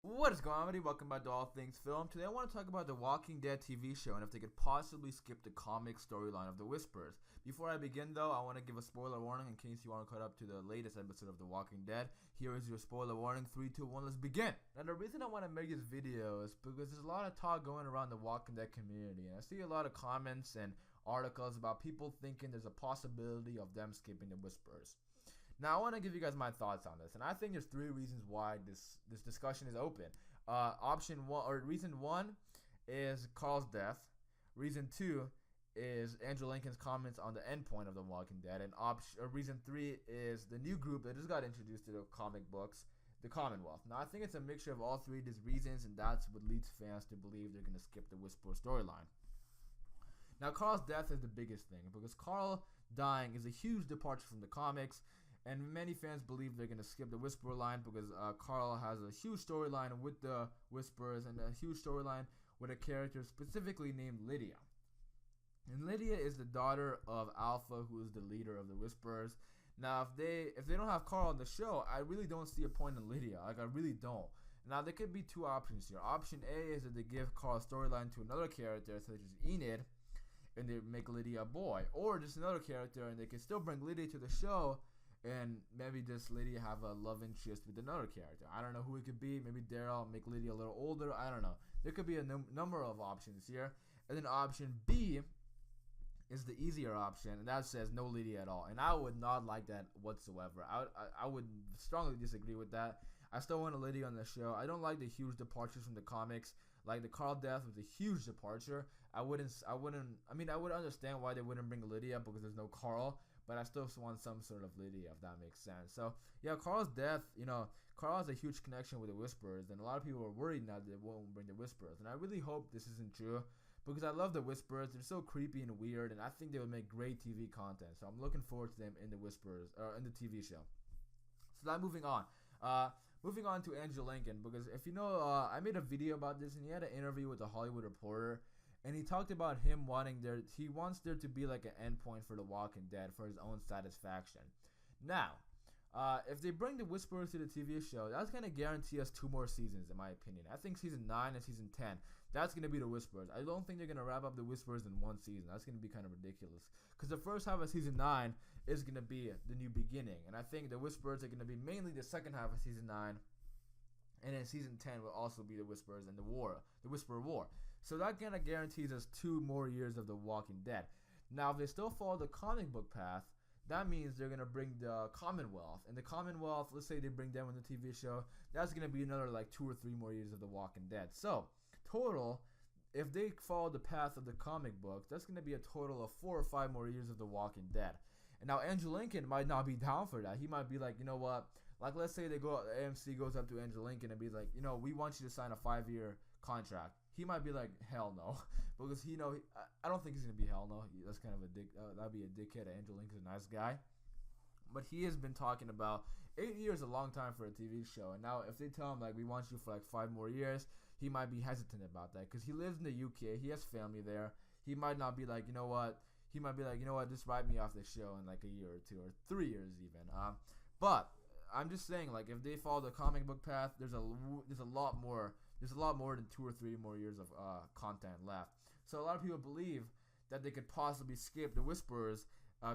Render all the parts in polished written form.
What is going on, everybody? Welcome back to All Things Film. Today I want to talk about the Walking Dead TV show and if they could possibly skip the comic storyline of the Whisperers. Before I begin though, I want to give a spoiler warning in case you want to cut up to the latest episode of The Walking Dead. Here is your spoiler warning. 3, 2, 1, let's begin! Now the reason I want to make this video is because there's a lot of talk going around the Walking Dead community, and I see a lot of comments and articles about people thinking there's a possibility of them skipping the Whisperers. Now, I want to give you guys my thoughts on this, and I think there's 3 reasons why this discussion is open. Reason 1 is Carl's death. Reason 2 is Andrew Lincoln's comments on the end point of The Walking Dead, and reason 3 is the new group that just got introduced to the comic books, the Commonwealth. Now, I think it's a mixture of all 3 of these reasons, and that's what leads fans to believe they're going to skip the Whisperer storyline. Now, Carl's death is the biggest thing, because Carl dying is a huge departure from the comics. And many fans believe they're going to skip the Whisperer line because Carl has a huge storyline with the Whisperers and a huge storyline with a character specifically named Lydia. And Lydia is the daughter of Alpha, who is the leader of the Whisperers. Now, if they don't have Carl on the show, I really don't see a point in Lydia. I really don't. Now, there could be 2 options here. Option A is that they give Carl's storyline to another character, such as Enid, and they make Lydia a boy. Or just another character, and they can still bring Lydia to the show, and maybe this Lydia have a love interest with another character. I don't know who it could be. Maybe Daryl, make Lydia a little older. I don't know. There could be a number of options here. And then option B is the easier option, and that says no Lydia at all. And I would not like that whatsoever. I would strongly disagree with that. I still want a Lydia on the show. I don't like the huge departures from the comics. Like the Carl death was a huge departure. I would understand why they wouldn't bring Lydia because there's no Carl. But I still want some sort of Lydia, if that makes sense. So, yeah, Carl's death, Carl has a huge connection with the Whisperers, and a lot of people are worried now that they won't bring the Whisperers. And I really hope this isn't true, because I love the Whisperers. They're so creepy and weird, and I think they would make great TV content. So I'm looking forward to them in the Whisperers, or in the TV show. So now moving on. Moving on to Andrew Lincoln, because if you know, I made a video about this, and he had an interview with a Hollywood Reporter. And he talked about him he wants there to be like an endpoint for The Walking Dead for his own satisfaction. Now, if they bring the Whisperers to the TV show, that's going to guarantee us 2 more seasons, in my opinion. I think season 9 and season 10, that's going to be the Whisperers. I don't think they're going to wrap up the Whisperers in 1 season. That's going to be kind of ridiculous. Because the first half of season 9 is going to be the new beginning. And I think the Whisperers are going to be mainly the second half of season 9. And then season 10 will also be the Whisperers and the Whisperer War. So that kind of guarantees us 2 more years of The Walking Dead. Now, if they still follow the comic book path, that means they're going to bring the Commonwealth. And the Commonwealth, let's say they bring them on the TV show, that's going to be another like 2 or 3 more years of The Walking Dead. So, total, if they follow the path of the comic books, that's going to be a total of 4 or 5 more years of The Walking Dead. And now Andrew Lincoln might not be down for that. He might be like, you know what? Like, let's say AMC goes up to Andrew Lincoln and be like, we want you to sign a 5-year contract. He might be like, hell no, because I don't think he's gonna be hell no. That's kind of a dick. That'd be a dickhead. Andrew Lincoln's a nice guy, but he has been talking about 8 years is a long time for a TV show. And now if they tell him like we want you for like 5 more years, he might be hesitant about that because he lives in the UK. He has family there. He might not be like, you know what? He might be like, you know what? Just write me off the show in like a year or 2 or 3 years even. But I'm just saying, like, if they follow the comic book path, there's a lot more than 2 or 3 more years of content left. So a lot of people believe that they could possibly skip the Whisperers,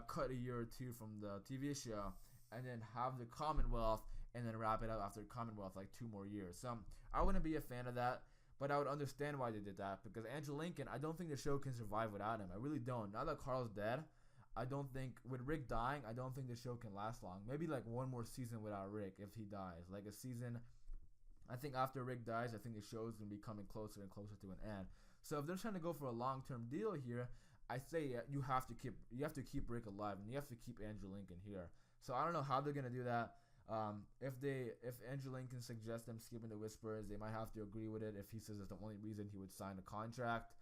cut a year or 2 from the TV show, and then have the Commonwealth, and then wrap it up after the Commonwealth, like 2 more years. So I wouldn't be a fan of that, but I would understand why they did that, because Andrew Lincoln, I don't think the show can survive without him. I really don't. Now that Carl's dead, I don't think, with Rick dying, I don't think the show can last long. Maybe like 1 more season without Rick if he dies. Like a season, I think after Rick dies, I think the show is going to be coming closer and closer to an end. So if they're trying to go for a long-term deal here, I say you have to keep Rick alive, and you have to keep Andrew Lincoln here. So I don't know how they're going to do that. If Andrew Lincoln suggests them skipping the Whisperers, they might have to agree with it if he says it's the only reason he would sign a contract.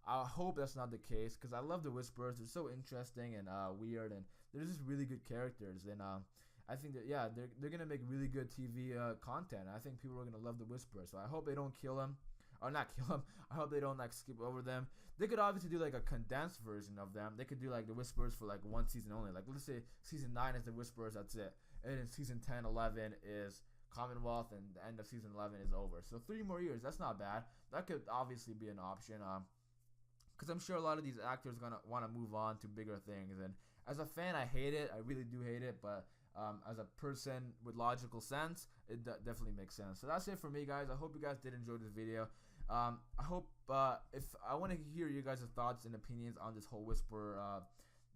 I hope that's not the case, because I love the Whisperers. They're so interesting and weird, and they're just really good characters. And I think that, yeah, they're going to make really good TV content. I think people are going to love the Whisperers. So I hope they don't kill him. Or not kill them. I hope they don't like skip over them. They could obviously do like a condensed version of them. They could do like the Whisperers for like 1 season only. Like let's say season 9 is the Whisperers, that's it. And then season 10, 11 is Commonwealth and the end of season 11 is over. So 3 more years, that's not bad. That could obviously be an option. Because I'm sure a lot of these actors gonna want to move on to bigger things. And as a fan, I hate it. I really do hate it. But as a person with logical sense, it definitely makes sense. So that's it for me, guys. I hope you guys did enjoy this video. I hope if I want to hear you guys' thoughts and opinions on this whole Whisper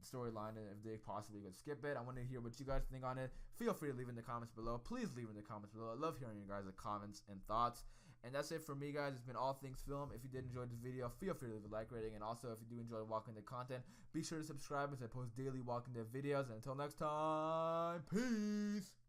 storyline, and if they possibly could skip it. I want to hear what you guys think on it. Feel free to leave in the comments below. Please leave in the comments below. I love hearing you guys' comments and thoughts. And that's it for me, guys. It's been All Things Film. If you did enjoy this video, feel free to leave a like rating. And also, if you do enjoy Walking Dead content, be sure to subscribe as I post daily Walking Dead videos. And until next time, peace!